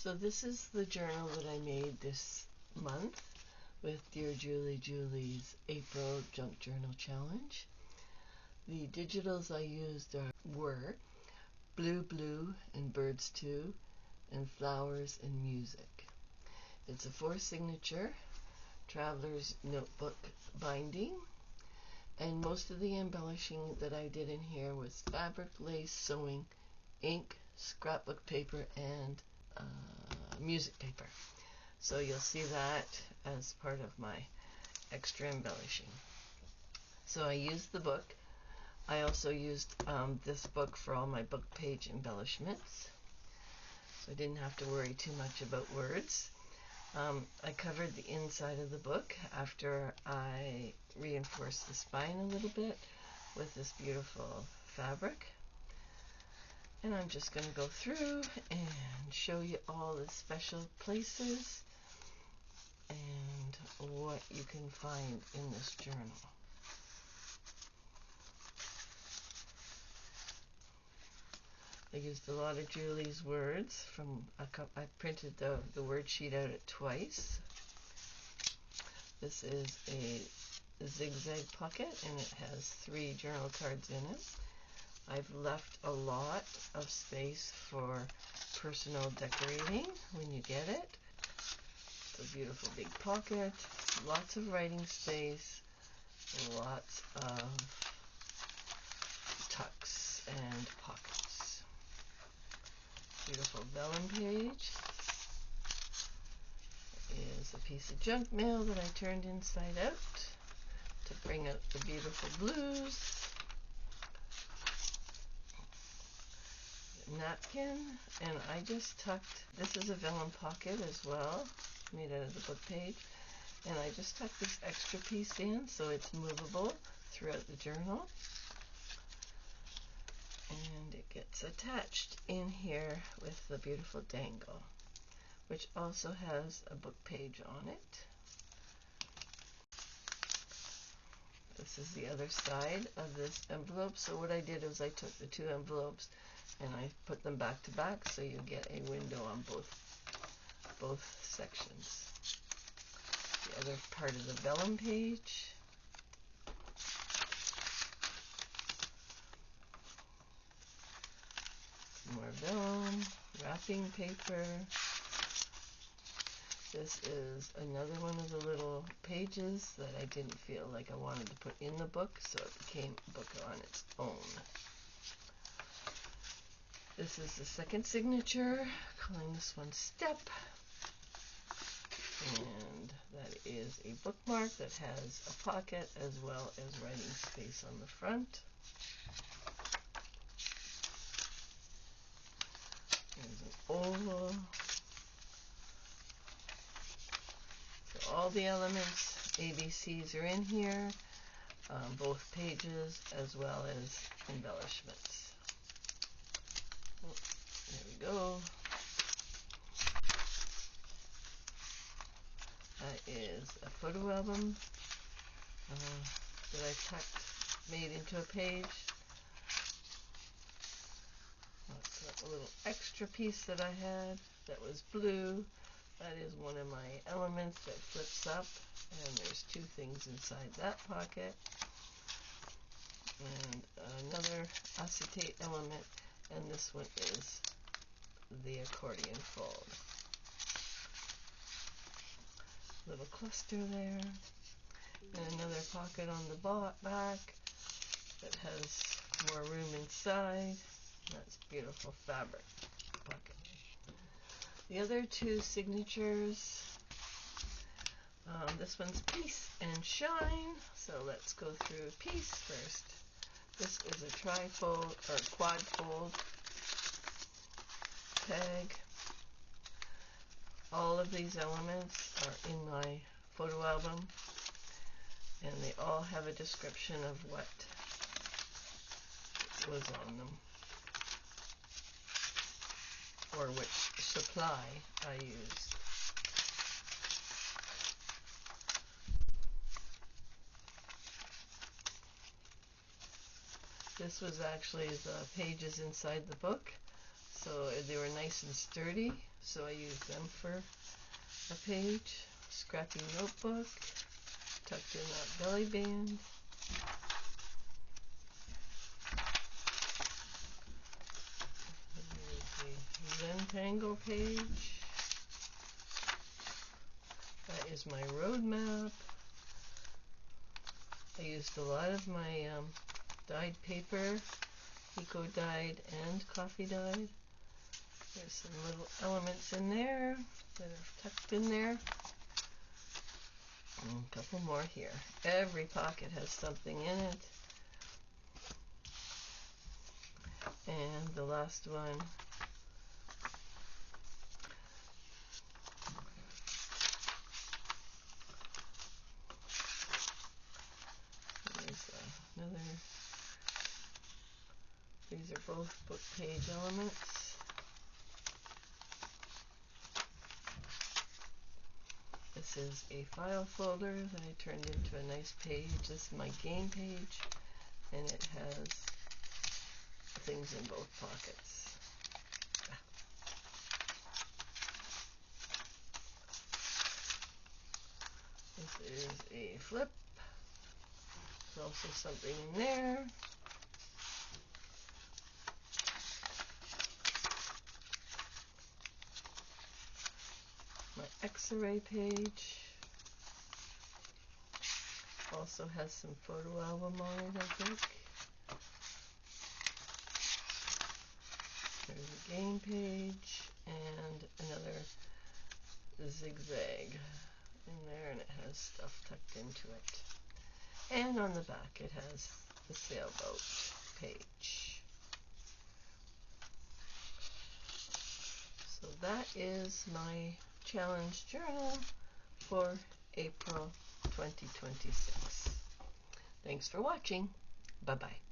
So this is the journal that I made this month with Dear Julie Julie's April Junk Journal Challenge. The digitals I used were Blue Blue and Birds Too and Flowers and Music. It's a 4-signature Traveler's Notebook binding, and most of the embellishing that I did in here was fabric, lace, sewing, ink, scrapbook paper, and music paper. So you'll see that as part of my extra embellishing. So I used the book. I also used this book for all my book page embellishments, so I didn't have to worry too much about words. I covered the inside of the book after I reinforced the spine a little bit with this beautiful fabric. And I'm just going to go through and show you all the special places and what you can find in this journal. I used a lot of Julie's words from I printed the word sheet out at twice. This is a zigzag pocket and it has 3 journal cards in it. I've left a lot of space for personal decorating when you get it. It's a beautiful big pocket, lots of writing space, lots of tucks and pockets. Beautiful vellum page is a piece of junk mail that I turned inside out to bring out the beautiful blues. Napkin, and I just tucked, this is a vellum pocket as well, made out of the book page, and I just tucked this extra piece in so it's movable throughout the journal, and it gets attached in here with the beautiful dangle, which also has a book page on it. This is the other side of this envelope. So what I did is I took the 2 envelopes and I put them back to back so you get a window on both sections. The other part of the vellum page. More vellum, wrapping paper. This is another one of the little pages that I didn't feel like I wanted to put in the book, so it became a book on its own. This is the second signature, calling this one Step, and that is a bookmark that has a pocket as well as writing space on the front. There's an oval. So all the elements, ABCs are in here, both pages as well as embellishments. There we go. That is a photo album that I tucked, made into a page. That's a little extra piece that I had that was blue. That is one of my elements that flips up, and there's 2 things inside that pocket. And another acetate element, and this one is the accordion fold. Little cluster there, and another pocket on the back that has more room inside. That's beautiful fabric pocket. The other 2 signatures, this one's Peace and Shine, so let's go through Peace first. This is a tri-fold or quad fold tag. All of these elements are in my photo album, and they all have a description of what was on them, or which supply I used. This was actually the pages inside the book, so they were nice and sturdy. so I use them for a page. Scrappy notebook, tucked in that belly band. Here's a Zentangle page. That is my road map. I used a lot of my dyed paper, eco dyed and coffee dyed. There's some little elements in there that are tucked in there. And a couple more here. Every pocket has something in it. And the last one is another. These are both book page elements. This is a file folder that I turned into a nice page. This is my game page, and it has things in both pockets. This is a flip. There's also something in there. My X-ray page also has some photo album on it, I think. There's a game page and another zigzag in there, and it has stuff tucked into it. And on the back it has the sailboat page. So that is my challenge journal for April 2026. Thanks for watching. Bye-bye.